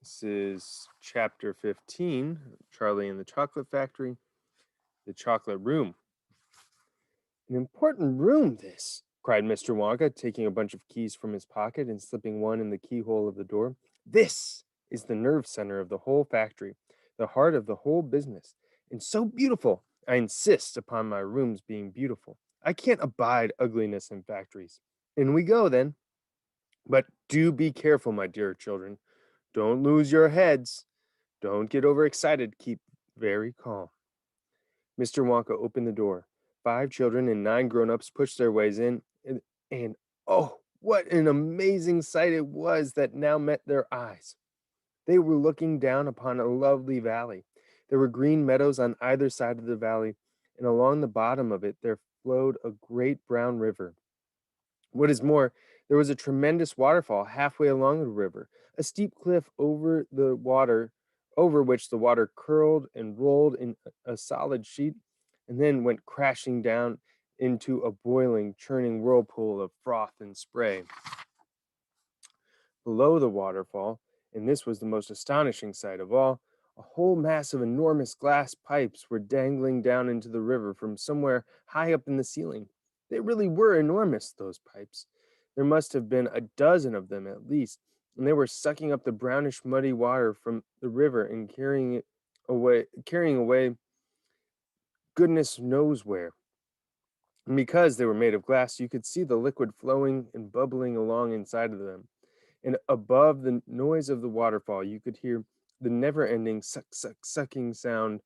This is chapter 15, Charlie and the Chocolate Factory, the Chocolate Room. An important room, this, cried Mr. Wonka, taking a bunch of keys from his pocket and slipping one in the keyhole of the door. This is the nerve center of the whole factory, the heart of the whole business, and so beautiful. I insist upon my rooms being beautiful. I can't abide ugliness in factories. In we go, then. But do be careful, my dear children. Don't lose your heads. Don't get overexcited. Keep very calm. Mr. Wonka opened the door. 5 children and 9 grown-ups pushed their ways in, and oh, what an amazing sight it was that now met their eyes. They were looking down upon a lovely valley. There were green meadows on either side of the valley, and along the bottom of it there flowed a great brown river. What is more, there was a tremendous waterfall halfway along the river, a steep cliff over which the water curled and rolled in a solid sheet, and then went crashing down into a boiling, churning whirlpool of froth and spray. Below the waterfall, and this was the most astonishing sight of all, a whole mass of enormous glass pipes were dangling down into the river from somewhere high up in the ceiling. They really were enormous, those pipes. There must have been a dozen of them at least, and they were sucking up the brownish muddy water from the river and carrying away goodness knows where. And because they were made of glass, you could see the liquid flowing and bubbling along inside of them. And above the noise of the waterfall, you could hear the never ending sucking sound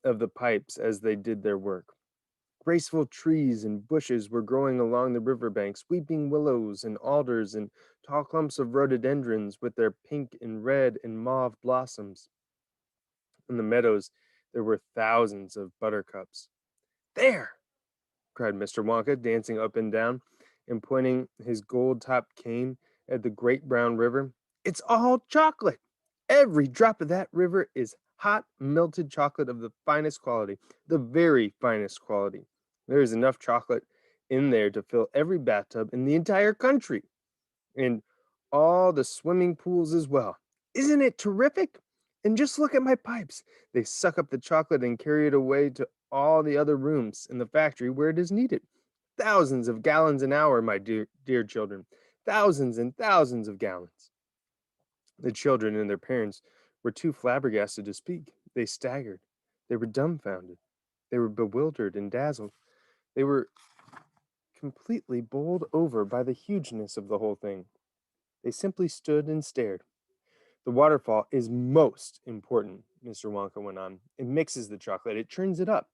of the pipes as they did their work. Graceful trees and bushes were growing along the river banks, weeping willows and alders and tall clumps of rhododendrons with their pink and red and mauve blossoms. In the meadows, there were thousands of buttercups. There! Cried Mr. Wonka, dancing up and down and pointing his gold-topped cane at the great brown river. It's all chocolate. Every drop of that river is hot melted chocolate of the finest quality, the very finest quality. There is enough chocolate in there to fill every bathtub in the entire country, and all the swimming pools as well. Isn't it terrific? And just look at my pipes. They suck up the chocolate and carry it away to all the other rooms in the factory where it is needed. Thousands of gallons an hour, my dear children. Thousands and thousands of gallons. The children and their parents were too flabbergasted to speak. They staggered. They were dumbfounded. They were bewildered and dazzled. They were completely bowled over by the hugeness of the whole thing. They simply stood and stared. The waterfall is most important, Mr. Wonka went on. It mixes the chocolate, it churns it up,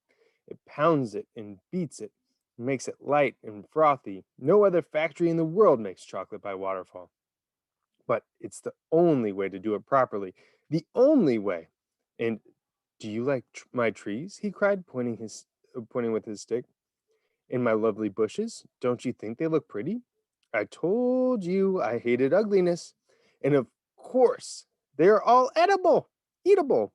it pounds it and beats it, makes it light and frothy. No other factory in the world makes chocolate by waterfall. But it's the only way to do it properly. The only way. And do you like my trees? He cried, pointing with his stick. And my lovely bushes? Don't you think they look pretty? I told you I hated ugliness. And of course, they're all eatable,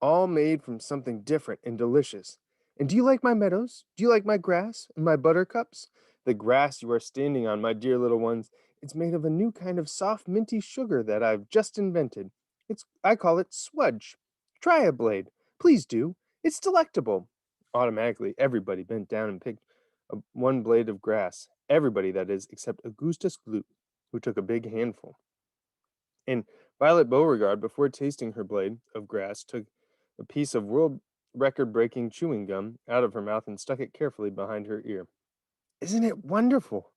all made from something different and delicious. And do you like my meadows? Do you like my grass and my buttercups? The grass you are standing on, my dear little ones, it's made of a new kind of soft, minty sugar that I've just invented. I call it swudge. Try a blade. Please do. It's delectable. Automatically, everybody bent down and picked one blade of grass. Everybody, that is, except Augustus Gloop, who took a big handful. And Violet Beauregard, before tasting her blade of grass, took a piece of world record breaking chewing gum out of her mouth and stuck it carefully behind her ear. Isn't it wonderful?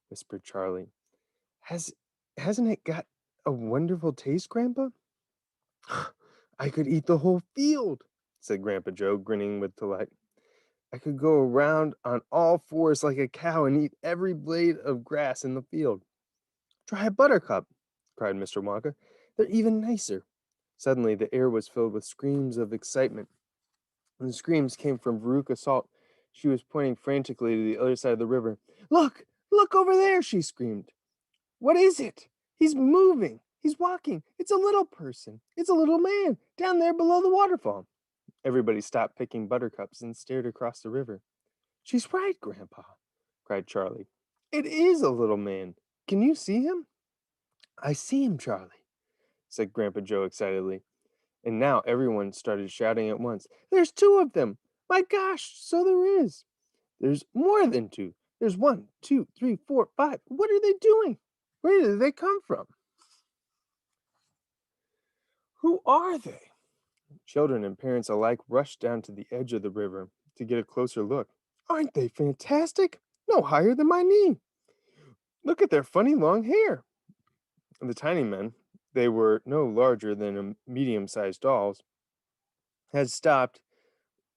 Whispered Charlie. Has hasn't it got a wonderful taste, Grandpa? I could eat the whole field, said Grandpa Joe, grinning with delight. I could go around on all fours like a cow and eat every blade of grass in the field. Try a buttercup, cried Mr. Wonka. They're even nicer. Suddenly the air was filled with screams of excitement. And the screams came from Veruca Salt. She was pointing frantically to the other side of the river. Look! Look over there! She screamed. What is it? He's moving. He's walking. It's a little person. It's a little man down there below the waterfall. Everybody stopped picking buttercups and stared across the river. She's right, Grandpa, cried Charlie. It is a little man. Can you see him? I see him, Charlie, said Grandpa Joe excitedly. And now everyone started shouting at once. There's two of them! My gosh, so there is! There's more than two. There's one, two, three, four, five. What are they doing? Where did they come from? Who are they? Children and parents alike rushed down to the edge of the river to get a closer look. Aren't they fantastic? No higher than my knee. Look at their funny long hair. The tiny men, they were no larger than medium sized dolls, had stopped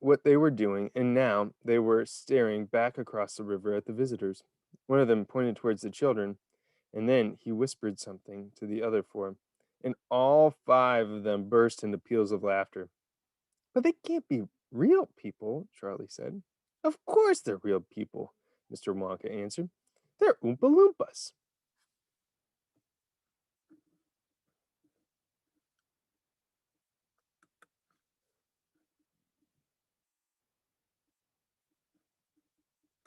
what they were doing, and now they were staring back across the river at the visitors. One of them pointed towards the children, and then he whispered something to the other four, and all five of them burst into peals of laughter. But they can't be real people, Charlie said. Of course they're real people, Mr. Wonka answered. They're Oompa Loompas.